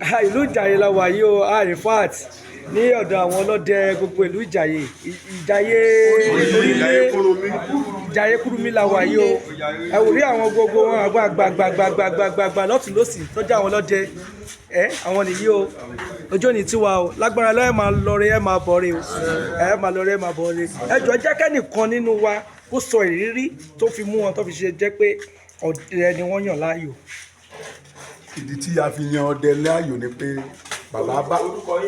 ìlú Ìjàyè la wà yìí o, in fact ní ọ̀dọ̀ àwọn ọlọ́dẹ gbogbo ìlú Ìjàyè, Ìjàyè orílẹ̀ Ìjàyè Kúrúmí la wà yìí o. Ẹ wò rí àwọn gbogbo wọn àgbàgbàgbàgbàgbàgbà lọ́tùn lósì tọ́jú àwọn ọlọ́dẹ àwọn nìyí o. Ọjọ́ ní tiwa o, lágbára lọ́wọ́ ẹ máa lọre ẹ máa bọ̀re o, ẹ máa lọre ẹ máa bọ̀re. Ẹ jọ̀ọ́ jẹ́ kẹ́nìkan nínú wa kó sọ ìrírí tó fi mú wọn tó fi ṣe jẹ́ pé ọdẹ ni wọ́n yàn láàyò. Ìdí tí a fi yan ọdẹ láàyò ni pé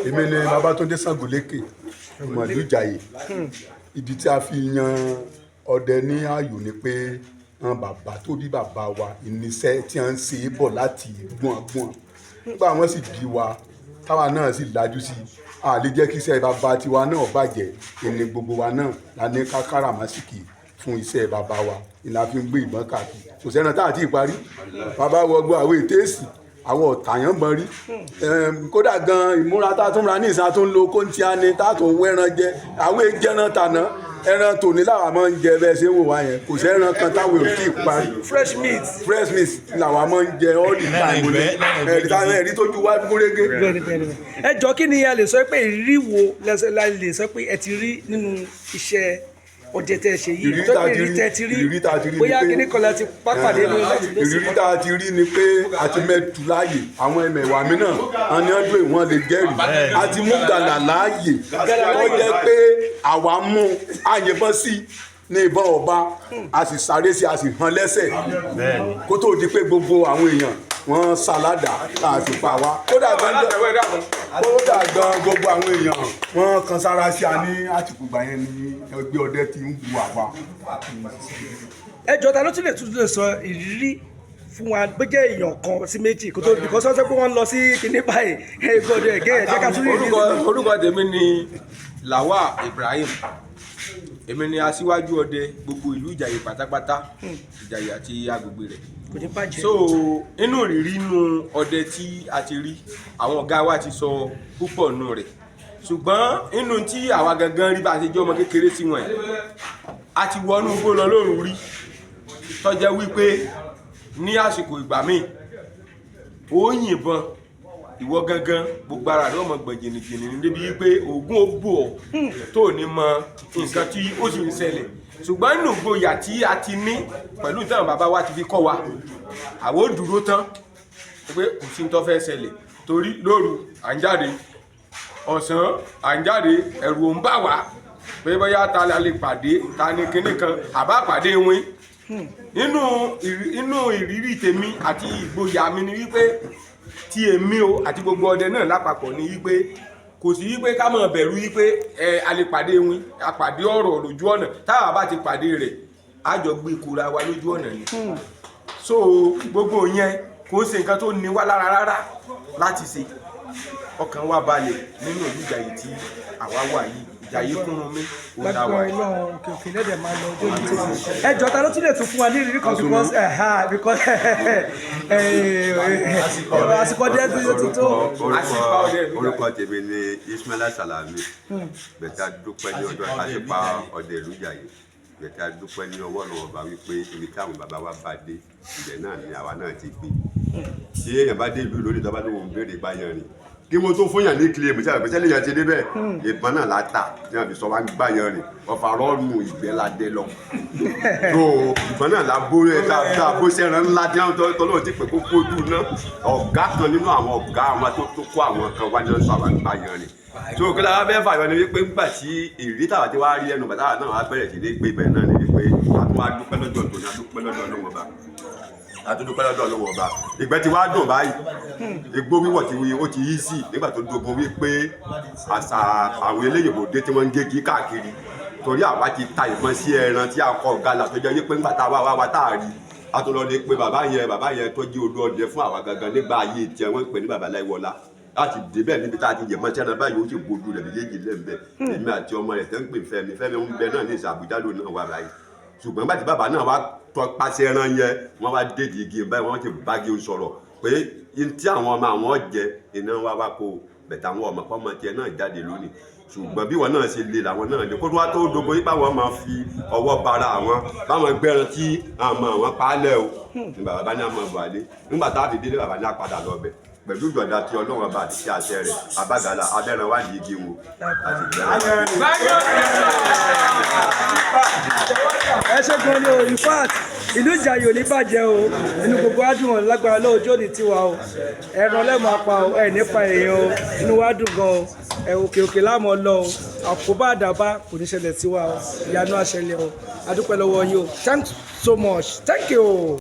èmi ni Babátúndé Ṣàngólékè ọmọ ìlú Ìjàyè. Ìdí tí a fi yan ọdẹ ní ààyò ni pé àwọn bàbá tó bí bàbá wa ìníṣẹ́ tí wọ́n ń ṣe é bọ̀ láti gbọ̀ngbọ̀n nígbà wọ́n sì bí wa táwa náà sì lajú sí a lè jẹ́ kí iṣẹ́ bàbá tiwa náà bàjẹ́ ìní gbogbo wa náà la ní ká káràmásìkì fún iṣẹ́ bàbá wa ìlà fi ń gbé ìbọn káàkiri kò sẹ́ran tá àti ìparí bàbá wọgbọ́ àwọn ètèèsì àwọn ọ̀tàyàn mọ́ rí kódà gan ìmúra tá a tún ra ní ìsá tó ń lo kóńtíá ni tá a tún wẹ́ran jẹ àwọn èjẹran tàná ẹran tòní làwa máa ń jẹ bẹ́ẹ̀ ṣe ń wò wá yẹn kò sẹ́ran kan táwọn ò tí ì parí fresh meat làwa máa ń jẹ all the time ẹ̀rí tójú wá gúnrégé. Ẹ jọ̀ọ́ kí ni a lè sọ pé ìrírí wo la lè sọ pé ẹ ti rí nínú iṣẹ́ ọdẹ tẹ́ ṣe yìí tó pé ìrírí tẹ́ ti rí bóyá kíní kan láti pápálẹ̀ ní láti lọ sí. ìrírí tá a ti rí ni pé a ti mẹ́tù láàyè àwọn ẹ̀mẹ̀wà mi náà wọn ni ọdún ìwọ̀n lè jẹ́rìí a ti mú gàlà láàyè tó jẹ́ pé àwa mú àyẹ̀bọ́n sí ní ìbọn ọba a sì sáré sí a sì hàn lẹ́sẹ̀ kó tó di pé gbogbo àwọn èèyàn wọ́n sáládà láti pa wá kódà gan gbogbo àwọn èèyàn wọ́n kan sára sí a ní àtìkùgbà yẹn ní ẹgbẹ́ ọdẹ tí ń bu àwa. Ẹ jọ̀ọ́ ta ló tún lè sọ ìrírí fún wa bó jẹ́ èèyàn kan sí méjì kó tó bìkọ́ sọ́sẹ́ pé wọ́n lọ sí kinní báyìí ẹgbọ́dọ̀ ẹ̀gẹ́ ẹ̀ jẹ́ ká tún rí ìrírí. Orúkọ tèmi ni Lawal Ibrahim, èmi ni aṣíwájú ọdẹ gbogbo ìlú Ìjàyè pátápátá Ìjàyè àti agbègbè rẹ̀. So inú ìrírí inú ọdẹ tí a ti rí àwọn ọ̀gá wa ti sọ púpọ̀ nù rẹ̀ ṣùgbọ́n inú tí àwa gangan rí bá a ti jẹ́ ọmọ kékeré sí wọn a ti wọnú igbó lọ lóru rí tó jẹ́ wípé ní àsìkò ìgbà míì ó yìnbọn ìwọ gangan gbogbo ara rẹ̀ ọmọ gbọ̀n jìnnìjìnnì ní débi wípé oògùn ó bò ọ́ tó ní mọ nǹkan tí ó sì ń ṣẹlẹ̀ ṣùgbọ́n nínú ìgboyà tí a ti ní pẹ̀lú ìtàn bàbá wa ti fi kọ́ wa àwọn ò dúró tán pé kò sí tó fẹ́ ṣẹlẹ̀ torí lóru à ń jáde ọ̀sán à ń jáde ẹ̀rù ò ń bà wá pé bóyá ta la lè pàdé ta ni kinní kan àbá pàdé wín inú ìrírí tèmi àti ìgboyà mi ni wípé tí èmi o àti gbogbo ọdẹ náà lápapọ̀ ni wípé kò sí wípé ká máa bẹ̀rù wípé a lè pàdé wín àpàdé ọ̀rọ̀ lójú ọ̀nà táwa bá ti pàdé rẹ̀ á jọ gbé ìkura wa lójú ọ̀nà ni so gbogbo yẹn kò ṣe nǹkan tó ní wá lára rárá láti ṣe ọkàn wa balẹ̀ nínú ìlú Ìjàyè tí àwa wà yìí Ìjàyè Kúrúnmí ó dá wa yìí. Ẹ jọ̀ọ́ ta ló tún lè tún fún wa ní ìrírí kan because àsìkò ọdẹ ti tó. Orúkọ tèmi ni Ismaila Salami bẹ̀tẹ̀ adúpẹ́ ní ọjọ́ àṣepa ọdẹ ìlú Ìjàyè bẹ̀tẹ̀ adúpẹ́ ní ọwọ́ náà ọba wípé ibi táwọn bàbá wa bá dé ibẹ̀ náà ni àwa náà ti gbé tí èèyàn bá dé ìlú lórí ìjọba tó ń béèrè báyọ̀ rìn kí mo tó fún yàn ní kílè mi sábà pẹ̀sẹ̀ lèyàn ti débẹ̀ ìbọn náà láta tí wọ́n fi sọ wá ń gbáyọ̀ rìn ọ̀fà rọ́ọ̀nù ìgbẹ́ la dé lọ tó ìbọn náà la bó tá a bó sẹ́ran ńlá tí wọ́n tọ́lọ́ ti pè kó kójú náà ọ̀gá kan nínú àwọn ọ̀gá àwọn tó kó àwọn kan wá ní ọ̀sán àwọn gbáyọ̀ rìn tó kí la fẹ́ fàyọ ni wípé nígbà tí ìrírí tàwa tí wàá rí ẹnu bàtà náà wàá bẹ̀rẹ̀ sí ní gbé ibẹ̀ náà ni wípé àtúwà dúpẹ́ lọ́jọ́ tó ní adúpẹ́ lọ́jọ́ ọlọ́wọ́ bá adúpẹ́ lọ́jọ́ ọlọ́wọ́ bá ìgbẹ́ ti wá dùn báyìí igbó wíwọ̀ ti ó ti yí sí nígbà tó dogun wípé àṣà àwọn eléyìnbó dé tí wọ́n ń gégi káàkiri torí àwa ti ta ìbọn sí ẹran tí a kọ gàlà tó jẹ́ wípé nígbà tá a wá tá a rí atúlọ́ ni pé bàbá yẹn tó jí odò ọdẹ fún àwa gangan nígbà ayé tiẹ̀ wọ́n pè ní bàbá Láìwọlá láti débẹ̀ níbi tá a ti yẹ̀mọ́ sẹ́nà báyìí ó sì gbójú rẹ̀ méjèèjì lẹ́ńbẹ̀ èmi àti ọmọ rẹ̀ tẹ́ ń pè Fẹ́mi ń bẹ náà ní ìsàbùjá ló náà wà báyìí ṣùgbọ́n bá ti bàbá náà wá tọpasẹ̀ ẹran yẹn wọ́n wá dédì igi báyìí wọ́n ti bági sọ̀rọ̀ pé tí àwọn ọmọ àwọn jẹ iná wá kó bẹ̀tẹ̀ àwọn ọmọ pọ́nmọ tiẹ̀ náà jáde lónìí ṣùgbọ́n bí wọn náà ṣe lè làwọn náà lè kó tó wá tó dogo yípa wọn máa fi ọwọ́ bara àwọn báwọn gbẹran tí àmọ́ àwọn paálẹ̀ o ní bàbá ní àmọ́ bàálé nígbà tá a fi délé bàbá ní àpadà lọ́bẹ̀ pẹ̀lú ìjọba tí ọlọ́run ọba àti iṣẹ́ àṣẹ rẹ̀ abágàlà abẹ́ràn wà ní igi wọn àti ẹ ṣe gan ni o in fact ìlú Ìjàyè ò ní bàjẹ́ o inú gbogbo wa dùn lágbára lóòjó ní tiwa o ẹran lẹ́mọ̀ apá o ẹ̀ nípa èèyàn o inú wa dùn gan o òkè òkè láàmú lọ o àkóbá àdàbá kò ní ṣẹlẹ̀ tiwa o ìyanu àṣẹlẹ̀ o adúpẹ́ lọ́wọ́ yìí o thanks so much thank you.